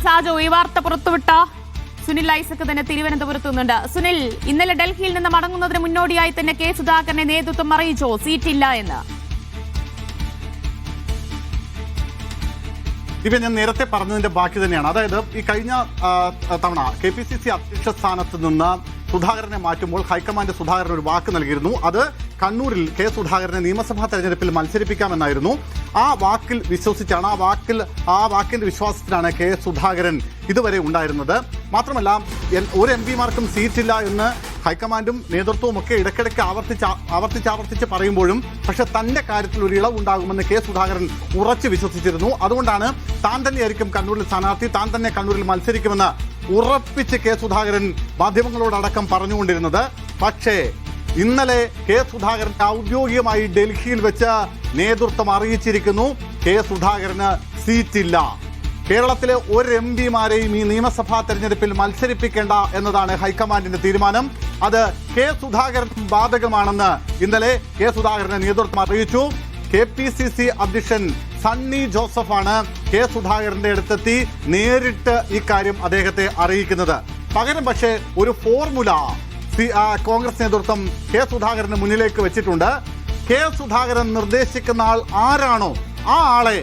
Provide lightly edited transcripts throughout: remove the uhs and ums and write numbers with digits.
സാജു ഈ വാർത്ത പുറത്തുവിട്ട സുനിൽ ഐസക് തന്നെ തിരുവനന്തപുരത്ത് നിന്നുണ്ട്. സുനിൽ, ഇന്നലെ ഡൽഹിയിൽ നിന്ന് മടങ്ങുന്നതിന് മുന്നോടിയായി തന്നെ കെ സുധാകരനെ നേതൃത്വം അറിയിച്ചോ സീറ്റില്ല എന്ന്? ഇവ ഞാൻ നേരത്തെ പറഞ്ഞതിന്റെ ബാക്കി തന്നെയാണ്. അതായത് ഈ കഴിഞ്ഞ തവണ KPCC അധ്യക്ഷ സ്ഥാനത്ത് നിന്ന് സുധാകരനെ മാറ്റുമ്പോൾ ഹൈക്കമാൻഡ് സുധാകരൻ ഒരു വാക്ക് നൽകിയിരുന്നു. അത് കണ്ണൂരിൽ കെ സുധാകരനെ നിയമസഭാ തെരഞ്ഞെടുപ്പിൽ മത്സരിപ്പിക്കാമെന്നായിരുന്നു. ആ വാക്കിൽ വിശ്വസിച്ചാണ്, ആ വാക്കിന്റെ വിശ്വാസത്തിലാണ് കെ സുധാകരൻ ഇതുവരെ ഉണ്ടായിരുന്നത്. മാത്രമല്ല ഒരു MP-മാർക്കും സീറ്റില്ല എന്ന് ഹൈക്കമാൻഡും നേതൃത്വവും ഒക്കെ ഇടയ്ക്കിടയ്ക്ക് ആവർത്തിച്ച് പറയുമ്പോഴും പക്ഷെ തന്റെ കാര്യത്തിൽ ഒരു ഇളവുണ്ടാകുമെന്ന് കെ സുധാകരൻ ഉറച്ചു വിശ്വസിച്ചിരുന്നു. അതുകൊണ്ടാണ് താൻ തന്നെയായിരിക്കും കണ്ണൂരിൽ സ്ഥാനാർത്ഥി, താൻ തന്നെ കണ്ണൂരിൽ മത്സരിക്കുമെന്ന് ഉറപ്പിച്ച് കെ സുധാകരൻ മാധ്യമങ്ങളോടടക്കം പറഞ്ഞുകൊണ്ടിരുന്നത്. പക്ഷേ ഇന്നലെ കെ സുധാകരൻ ഔദ്യോഗികമായി ഡൽഹിയിൽ വെച്ച് നേതൃത്വം അറിയിച്ചിരിക്കുന്നു, കെ സുധാകരന് സീറ്റില്ല. കേരളത്തിലെ ഒരു MP-മാരെയും ഈ നിയമസഭാ തെരഞ്ഞെടുപ്പിൽ മത്സരിപ്പിക്കേണ്ട എന്നതാണ് ഹൈക്കമാൻഡിന്റെ തീരുമാനം. അത് കെ സുധാകരൻ ബാധകമാണെന്ന് ഇന്നലെ കെ സുധാകരനെ നേതൃത്വം അറിയിച്ചു. KPCC അധ്യക്ഷൻ സണ്ണി ജോസഫാണ് കെ സുധാകരന്റെ അടുത്തെത്തി നേരിട്ട് ഇക്കാര്യം അദ്ദേഹത്തെ അറിയിക്കുന്നത്. പകരം പക്ഷേ ഒരു ഫോർമുല കോൺഗ്രസ് നേതൃത്വം കെ സുധാകരന് മുന്നിലേക്ക് വെച്ചിട്ടുണ്ട്. കെ സുധാകരൻ നിർദ്ദേശിക്കുന്ന ആൾ ആരാണോ ആ ആളെ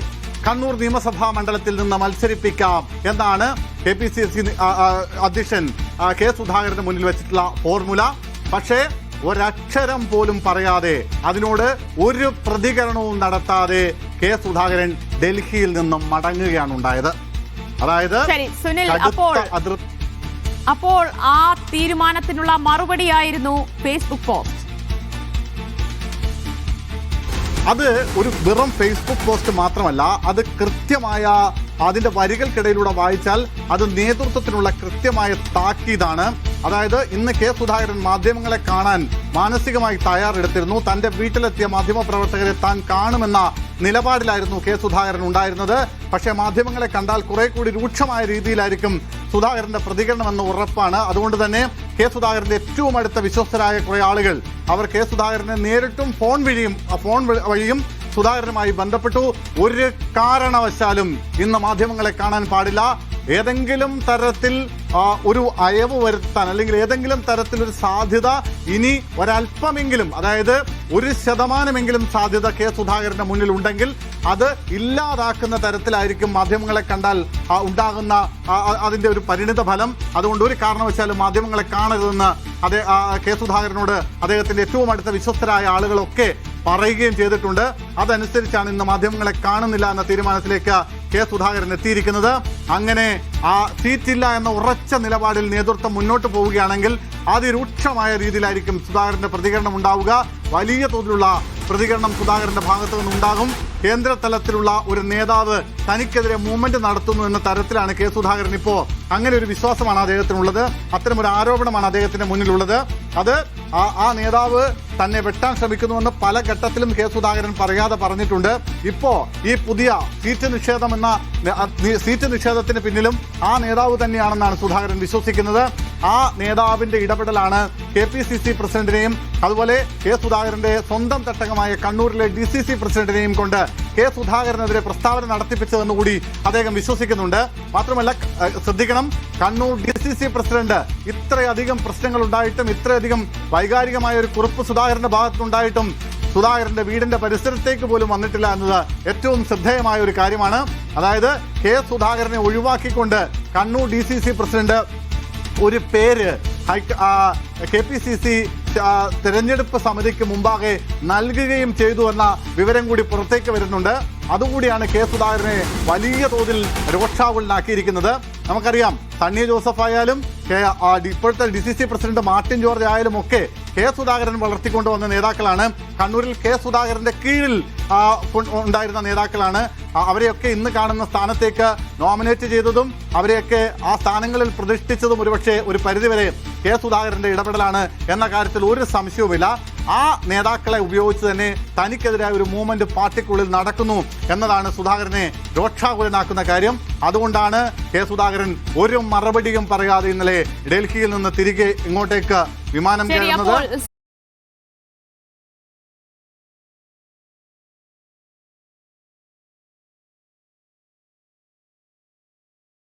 കണ്ണൂർ നിയമസഭാ മണ്ഡലത്തിൽ നിന്ന് മത്സരിപ്പിക്കാം എന്നാണ് KPCC അധ്യക്ഷൻ കെ സുധാകരന് മുന്നിൽ വെച്ചിട്ടുള്ള ഫോർമുല. പക്ഷേ ഒരക്ഷരം പോലും പറയാതെ, അതിനോട് ഒരു പ്രതികരണവും നടത്താതെ കെ സുധാകരൻ ഡൽഹിയിൽ നിന്നും മടങ്ങുകയാണ് ഉണ്ടായത്. അതായത് അപ്പോൾ ആ തീരുമാനത്തിനുള്ള മറുപടിയായിരുന്നു ഫേസ്ബുക്ക് പോസ്റ്റ്. അത് ഒരു വെറും ഫേസ്ബുക്ക് പോസ്റ്റ് മാത്രമല്ല, അത് കൃത്യമായ അതിന്റെ വരികൾക്കിടയിലൂടെ വായിച്ചാൽ അത് നേതൃത്വത്തിനുള്ള കൃത്യമായ താക്കീതാണ്. അതായത് ഇന്ന് കെ സുധാകരൻ മാധ്യമങ്ങളെ കാണാൻ മാനസികമായി തയ്യാറെടുത്തിരുന്നു. തന്റെ വീട്ടിലെത്തിയ മാധ്യമപ്രവർത്തകരെ താൻ കാണുമെന്ന നിലപാടിലായിരുന്നു കെ സുധാകരൻ ഉണ്ടായിരുന്നത്. പക്ഷേ മാധ്യമങ്ങളെ കണ്ടാൽ കുറെ കൂടി രൂക്ഷമായ രീതിയിലായിരിക്കും സുധാകരന്റെ പ്രതികരണമെന്ന് ഉറപ്പാണ്. അതുകൊണ്ട് തന്നെ കെ സുധാകരന്റെ ഏറ്റവും അടുത്ത വിശ്വസ്തരായ കുറെ ആളുകൾ അവർ കെ സുധാകരനെ നേരിട്ടും ഫോൺ വഴിയും സുധാകരനുമായി ബന്ധപ്പെട്ടു. ഒരു കാരണവശാലും ഇന്ന് മാധ്യമങ്ങളെ കാണാൻ പാടില്ല. ഏതെങ്കിലും തരത്തിൽ ഒരു അയവ് വരുത്താൻ അല്ലെങ്കിൽ ഏതെങ്കിലും തരത്തിലൊരു സാധ്യത ഇനി ഒരല്പമെങ്കിലും, അതായത് 1% സാധ്യത കെ സുധാകരന്റെ മുന്നിൽ ഉണ്ടെങ്കിൽ അത് ഇല്ലാതാക്കുന്ന തരത്തിലായിരിക്കും മാധ്യമങ്ങളെ കണ്ടാൽ ഉണ്ടാകുന്ന അതിന്റെ ഒരു പരിണിത ഫലം. അതുകൊണ്ട് ഒരു കാരണവശാലും മാധ്യമങ്ങളെ കാണരുതെന്ന് കെ സുധാകരനോട് അദ്ദേഹത്തിന്റെ ഏറ്റവും അടുത്ത വിശ്വസ്തരായ ആളുകളൊക്കെ പറയുകയും ചെയ്തിട്ടുണ്ട്. അതനുസരിച്ചാണ് ഇന്ന് മാധ്യമങ്ങളെ കാണുന്നില്ല എന്ന തീരുമാനത്തിലേക്ക് കെ സുധാകരൻ എത്തിയിരിക്കുന്നത്. അങ്ങനെ ആ സീറ്റില്ല എന്ന ഉറച്ച നിലപാടിൽ നേതൃത്വം മുന്നോട്ട് പോവുകയാണെങ്കിൽ അതിരൂക്ഷമായ രീതിയിലായിരിക്കും സുധാകരന്റെ പ്രതികരണം ഉണ്ടാവുക. വലിയ തോതിലുള്ള പ്രതികരണം സുധാകരന്റെ ഭാഗത്തു നിന്നുണ്ടാകും. കേന്ദ്ര തലത്തിലുള്ള ഒരു നേതാവ് തനിക്കെതിരെ മൂവ്മെന്റ് നടത്തുന്നു എന്ന തരത്തിലാണ് കെ സുധാകരൻ ഇപ്പോൾ. അങ്ങനെ ഒരു വിശ്വാസമാണ് അദ്ദേഹത്തിനുള്ളത്, അത്തരമൊരു ആരോപണമാണ് അദ്ദേഹത്തിന്റെ മുന്നിലുള്ളത്. അത് ആ നേതാവ് തന്നെ വെട്ടാൻ ശ്രമിക്കുന്നുവെന്ന് പല ഘട്ടത്തിലും കെ സുധാകരൻ പറയാതെ പറഞ്ഞിട്ടുണ്ട്. ഇപ്പോ ഈ പുതിയ സീറ്റ് നിഷേധത്തിന് പിന്നിലും ആ നേതാവ് തന്നെയാണെന്നാണ് സുധാകരൻ വിശ്വസിക്കുന്നത്. ആ നേതാവിന്റെ ഇടപെടലാണ് KPCC പ്രസിഡന്റിനെയും അതുപോലെ കെ സുധാകരന്റെ സ്വന്തം തട്ടകമായ കണ്ണൂരിലെ DCC പ്രസിഡന്റിനെയും കൊണ്ട് കെ സുധാകരനെതിരെ പ്രസ്താവന നടത്തിപ്പിച്ചതെന്ന് കൂടി അദ്ദേഹം വിശ്വസിക്കുന്നുണ്ട്. മാത്രമല്ല ശ്രദ്ധിക്കണം, കണ്ണൂർ DCC പ്രസിഡന്റ് ഇത്രയധികം പ്രശ്നങ്ങൾ ഉണ്ടായിട്ടും ഇത്രയധികം വൈകാരികമായ ഒരു കുറിപ്പ് സുധാകരന്റെ ഭാഗത്തുനിന്നുണ്ടായിട്ടും സുധാകരന്റെ വീടിന്റെ പരിസരത്തേക്ക് പോലും വന്നിട്ടില്ല എന്നത് ഏറ്റവും ശ്രദ്ധേയമായ ഒരു കാര്യമാണ്. അതായത് കെ സുധാകരനെ ഒഴിവാക്കിക്കൊണ്ട് കണ്ണൂർ DCC പ്രസിഡന്റ് ഒരു പേര് KPCC തെരഞ്ഞെടുപ്പ് സമിതിക്ക് മുമ്പാകെ നൽകുകയും ചെയ്തു എന്ന വിവരം കൂടി പുറത്തേക്ക് വരുന്നുണ്ട്. അതുകൂടിയാണ് കെ സുധാകരനെ വലിയ തോതിൽ രോക്ഷാകുലനാക്കിയിരിക്കുന്നത്. നമുക്കറിയാം, സണ്ണി ജോസഫ് ആയാലും ഇപ്പോഴത്തെ DCC പ്രസിഡന്റ് മാർട്ടിൻ ജോർജ് ആയാലും ഒക്കെ കെ സുധാകരൻ വളർത്തിക്കൊണ്ടുവന്ന നേതാക്കളാണ്. കണ്ണൂരിൽ കെ സുധാകരന്റെ കീഴിൽ ഉണ്ടായിരുന്ന നേതാക്കളാണ്. അവരെയൊക്കെ ഇന്ന് കാണുന്ന സ്ഥാനത്തേക്ക് നോമിനേറ്റ് ചെയ്തതും അവരെയൊക്കെ ആ സ്ഥാനങ്ങളിൽ പ്രതിഷ്ഠിച്ചതും ഒരുപക്ഷെ ഒരു പരിധിവരെ കെ സുധാകരന്റെ ഇടപെടലാണ് എന്ന കാര്യത്തിൽ ഒരു സംശയവുമില്ല. ആ നേതാക്കളെ ഉപയോഗിച്ച് തന്നെ തനിക്കെതിരായ ഒരു മൂവ്മെന്റ് പാർട്ടിക്കുള്ളിൽ നടക്കുന്നു എന്നതാണ് സുധാകരനെ രോക്ഷാകുലനാക്കുന്ന കാര്യം. അതുകൊണ്ടാണ് കെ സുധാകരൻ ഒരു മറുപടിയും പറയാതെ ഇന്നലെ ഡൽഹിയിൽ നിന്ന് തിരികെ ഇങ്ങോട്ടേക്ക് വിമാനം കയറുന്നത്.